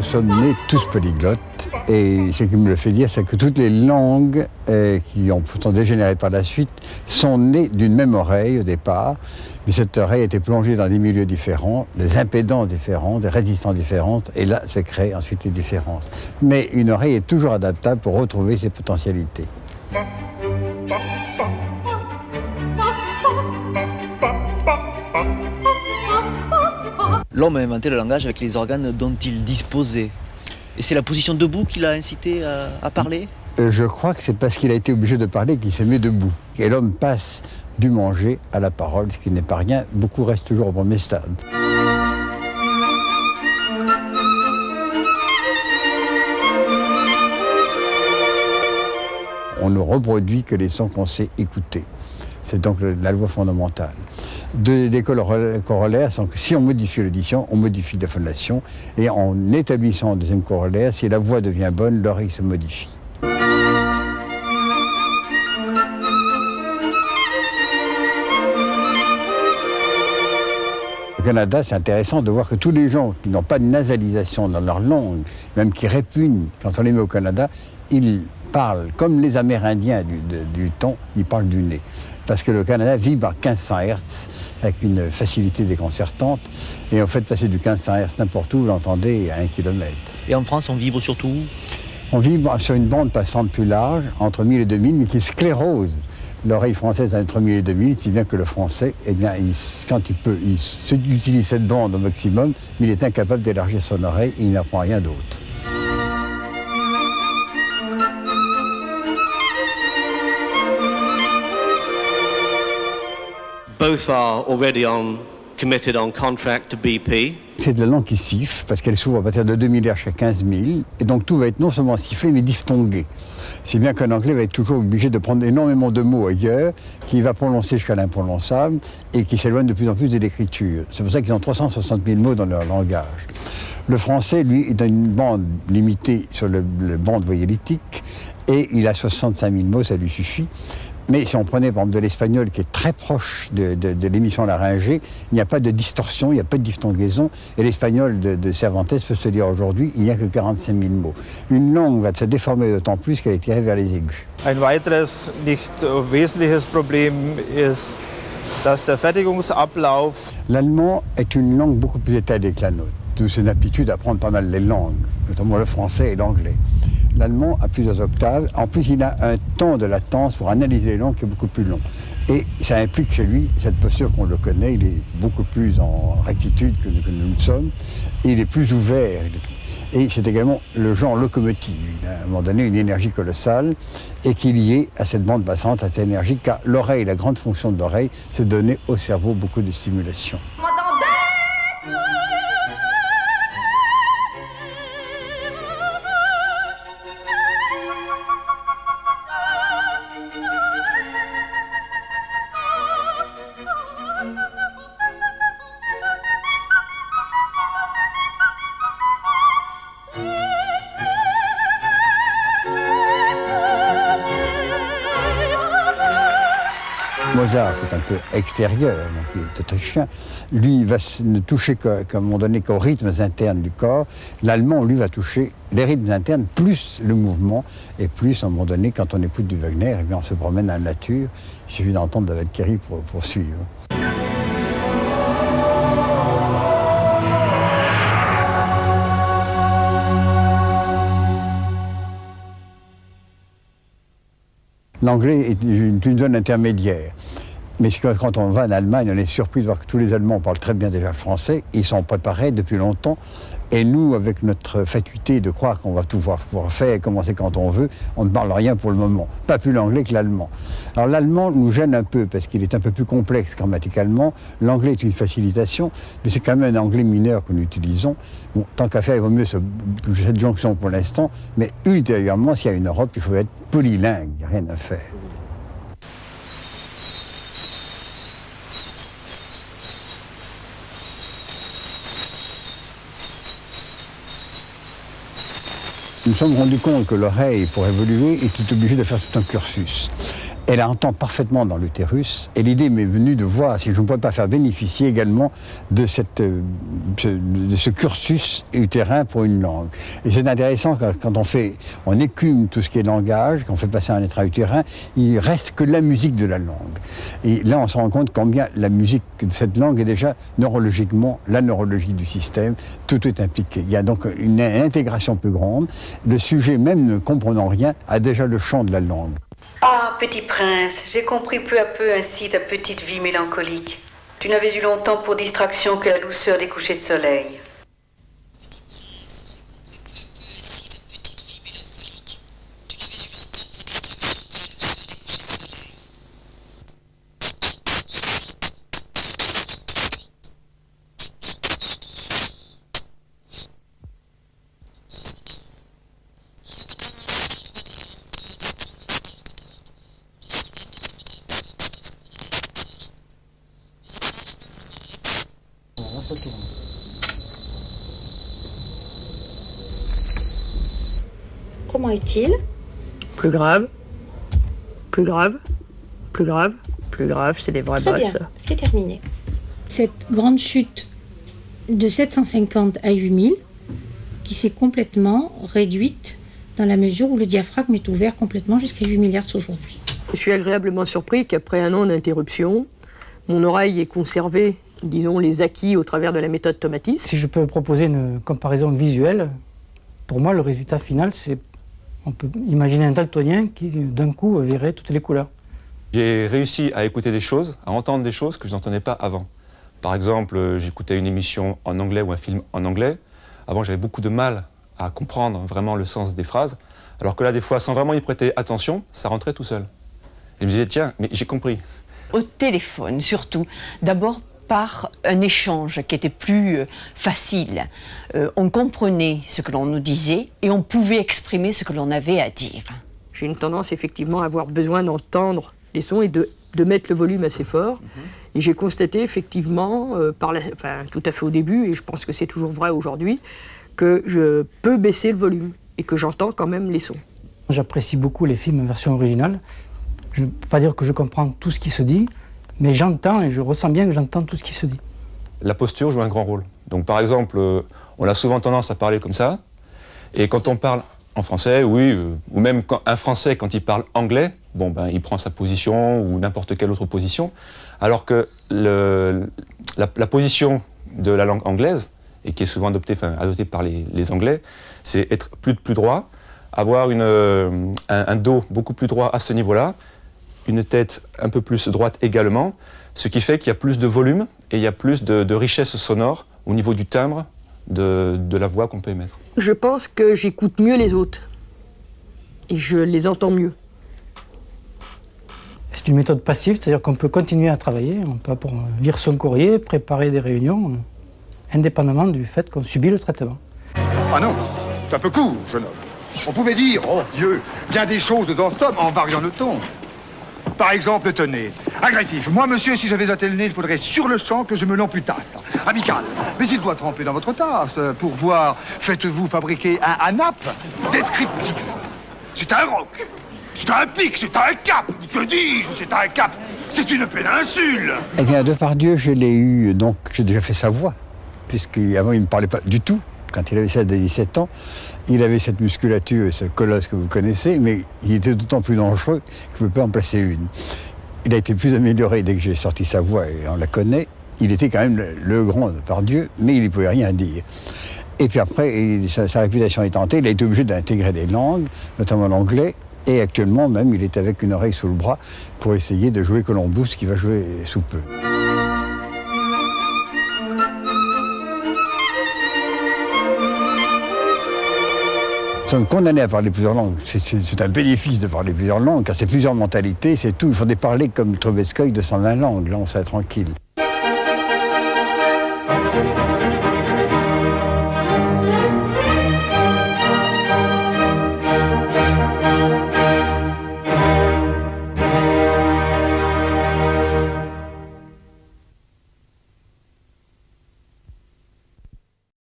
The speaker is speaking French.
sommes nés tous polyglottes et ce qui me le fait dire, c'est que toutes les langues qui ont pourtant dégénéré par la suite sont nées d'une même oreille au départ, mais cette oreille a été plongée dans des milieux différents, des impédances différentes, des résistances différentes, et là se créent ensuite les différences. Mais une oreille est toujours adaptable pour retrouver ses potentialités. L'homme a inventé le langage avec les organes dont il disposait. Et c'est la position debout qui l'a incité à parler ? Je crois que c'est parce qu'il a été obligé de parler qu'il s'est mis debout. Et l'homme passe du manger à la parole, ce qui n'est pas rien. Beaucoup restent toujours au premier stade. On ne reproduit que les sons qu'on sait écouter. C'est donc la loi fondamentale. Des corollaires sont que si on modifie l'audition, on modifie la phonation. Et en établissant un deuxième corollaire, si la voix devient bonne, l'oreille se modifie. Au Canada, c'est intéressant de voir que tous les gens qui n'ont pas de nasalisation dans leur langue, même qui répugnent quand on les met au Canada, ils parlent comme les Amérindiens du temps, ils parlent du nez. Parce que le Canada vibre à 1500 Hz avec une facilité déconcertante. Et en fait, passer du 1500 Hz n'importe où, vous l'entendez à 1 km. Et en France, on vibre surtout où ? On vibre sur une bande passante plus large, entre 1000 et 2000, mais qui sclérose l'oreille française entre 1000 et 2000, si bien que le français, eh bien, quand il utilise cette bande au maximum, mais il est incapable d'élargir son oreille et il n'apprend rien d'autre. Both are already committed on contract to BP. C'est de la langue qui siffle, parce qu'elle s'ouvre à partir de 2000 Hz jusqu'à 15 000, et donc tout va être non seulement sifflé, mais diphtongué. C'est bien qu'un anglais va être toujours obligé de prendre énormément de mots ailleurs, qui va prononcer jusqu'à l'imprononçable, et qui s'éloigne de plus en plus de l'écriture. C'est pour ça qu'ils ont 360 000 mots dans leur langage. Le français, lui, est dans une bande limitée sur le bande voyellitique, et il a 65 000 mots, ça lui suffit. Mais si on prenait par exemple de l'espagnol qui est très proche de l'émission laryngée, il n'y a pas de distorsion, il n'y a pas de diphtongaison. Et l'espagnol de Cervantes peut se dire aujourd'hui, il n'y a que 45 000 mots. Une langue va se déformer d'autant plus qu'elle est tirée vers les aigus. Ein weiteres nicht wesentliches Problem ist, dass der Fertigungsablauf. L'allemand est une langue beaucoup plus étalée que la nôtre. D'où c'est une aptitude à apprendre pas mal les langues, notamment le français et l'anglais. L'allemand a plusieurs octaves. En plus, il a un temps de latence pour analyser les langues qui est beaucoup plus long. Et ça implique chez lui cette posture qu'on le connaît. Il est beaucoup plus en rectitude que nous le sommes. Et il est plus ouvert. Et c'est également le genre locomotive. Il a à un moment donné une énergie colossale et qui est liée à cette bande passante, à cette énergie, car l'oreille, la grande fonction de l'oreille, c'est de donner au cerveau beaucoup de stimulation. Mozart, qui est un peu extérieur, donc il est autrichien, lui va ne toucher qu'à un moment donné qu'aux rythmes internes du corps. L'allemand, lui, va toucher les rythmes internes, plus le mouvement, et plus, à un moment donné, quand on écoute du Wagner, eh bien, on se promène dans la nature. Il suffit d'entendre la Valkyrie pour suivre. L'anglais est une zone intermédiaire. Mais quand on va en Allemagne, on est surpris de voir que tous les Allemands parlent très bien déjà français. Ils sont préparés depuis longtemps. Et nous, avec notre fatuité de croire qu'on va tout pouvoir faire et commencer quand on veut, on ne parle rien pour le moment. Pas plus l'anglais que l'allemand. Alors l'allemand nous gêne un peu parce qu'il est un peu plus complexe grammaticalement. L'anglais est une facilitation, mais c'est quand même un anglais mineur que nous utilisons. Bon, tant qu'à faire, il vaut mieux cette jonction pour l'instant. Mais ultérieurement, s'il y a une Europe, il faut être polylingue. Il n'y a rien à faire. Nous nous sommes rendus compte que l'oreille, pour évoluer, est obligée de faire tout un cursus. Elle entend parfaitement dans l'utérus et l'idée m'est venue de voir si je ne pourrais pas faire bénéficier également de ce cursus utérin pour une langue. Et c'est intéressant quand on écume tout ce qui est langage, quand on fait passer un intra-utérin, il reste que la musique de la langue. Et là, on se rend compte combien la musique de cette langue est déjà neurologiquement la neurologie du système. Tout est impliqué. Il y a donc une intégration plus grande. Le sujet même, ne comprenant rien, a déjà le chant de la langue. Ah, petit prince, j'ai compris peu à peu ainsi ta petite vie mélancolique. Tu n'avais eu longtemps pour distraction que la douceur des couchers de soleil. Comment est-il? Plus grave, plus grave, plus grave, plus grave, c'est des vraies Très basses. bien, c'est terminé. Cette grande chute de 750 à 8000 qui s'est complètement réduite dans la mesure où le diaphragme est ouvert complètement jusqu'à 8 milliards aujourd'hui. Je suis agréablement surpris qu'après un an d'interruption, mon oreille ait conservé, disons, les acquis au travers de la méthode Tomatis. Si je peux proposer une comparaison visuelle, pour moi, le résultat final, c'est on peut imaginer un daltonien qui, d'un coup, verrait toutes les couleurs. J'ai réussi à écouter des choses, à entendre des choses que je n'entendais pas avant. Par exemple, j'écoutais une émission en anglais ou un film en anglais. Avant, j'avais beaucoup de mal à comprendre vraiment le sens des phrases, alors que là, des fois, sans vraiment y prêter attention, ça rentrait tout seul. Et je me disais, tiens, mais j'ai compris. Au téléphone, surtout. D'abord, par un échange qui était plus facile. On comprenait ce que l'on nous disait et on pouvait exprimer ce que l'on avait à dire. J'ai une tendance effectivement à avoir besoin d'entendre les sons et de mettre le volume assez fort. Et j'ai constaté effectivement, tout à fait au début, et je pense que c'est toujours vrai aujourd'hui, que je peux baisser le volume et que j'entends quand même les sons. J'apprécie beaucoup les films en version originale. Je ne peux pas dire que je comprends tout ce qui se dit, mais j'entends et je ressens bien que j'entends tout ce qui se dit. La posture joue un grand rôle. Donc par exemple, on a souvent tendance à parler comme ça, et quand on parle en français, oui, ou même un Français, quand il parle anglais, bon, ben, il prend sa position ou n'importe quelle autre position, alors que la position de la langue anglaise, et qui est souvent adoptée par les Anglais, c'est être plus droit, avoir un dos beaucoup plus droit à ce niveau-là, une tête un peu plus droite également, ce qui fait qu'il y a plus de volume et il y a plus de richesse sonore au niveau du timbre de la voix qu'on peut émettre. Je pense que j'écoute mieux les autres et je les entends mieux. C'est une méthode passive, c'est-à-dire qu'on peut continuer à travailler, on peut lire son courrier, préparer des réunions, indépendamment du fait qu'on subit le traitement. Ah non, c'est un peu court, jeune homme. On pouvait dire, oh Dieu, bien des choses en somme en variant le ton. Par exemple, tenez, agressif. Moi, monsieur, si j'avais attelé le nez, il faudrait sur le champ que je me l'amputasse. Amical. Mais il doit tremper dans votre tasse. Pour boire, faites-vous fabriquer un ANAP descriptif. C'est un roc. C'est un pic. C'est un cap. Que dis-je? C'est un cap. C'est une péninsule. Eh bien, Depardieu, je l'ai eu, donc j'ai déjà fait sa voix, puisqu'avant, il ne me parlait pas du tout. Quand il avait 16 à 17 ans, il avait cette musculature et ce colosse que vous connaissez, mais il était d'autant plus dangereux qu'il ne peut pas en placer une. Il a été plus amélioré dès que j'ai sorti sa voix, et on la connaît. Il était quand même le grand Depardieu, mais il ne pouvait rien dire. Et puis après, sa réputation est tentée, il a été obligé d'intégrer des langues, notamment l'anglais, et actuellement même, il est avec une oreille sous le bras pour essayer de jouer Columbus, qui va jouer sous peu. Nous sommes condamnés à parler plusieurs langues. C'est un bénéfice de parler plusieurs langues, car c'est plusieurs mentalités, c'est tout. Il faudrait parler comme Trubetskoy de 120 langues, là on serait tranquille.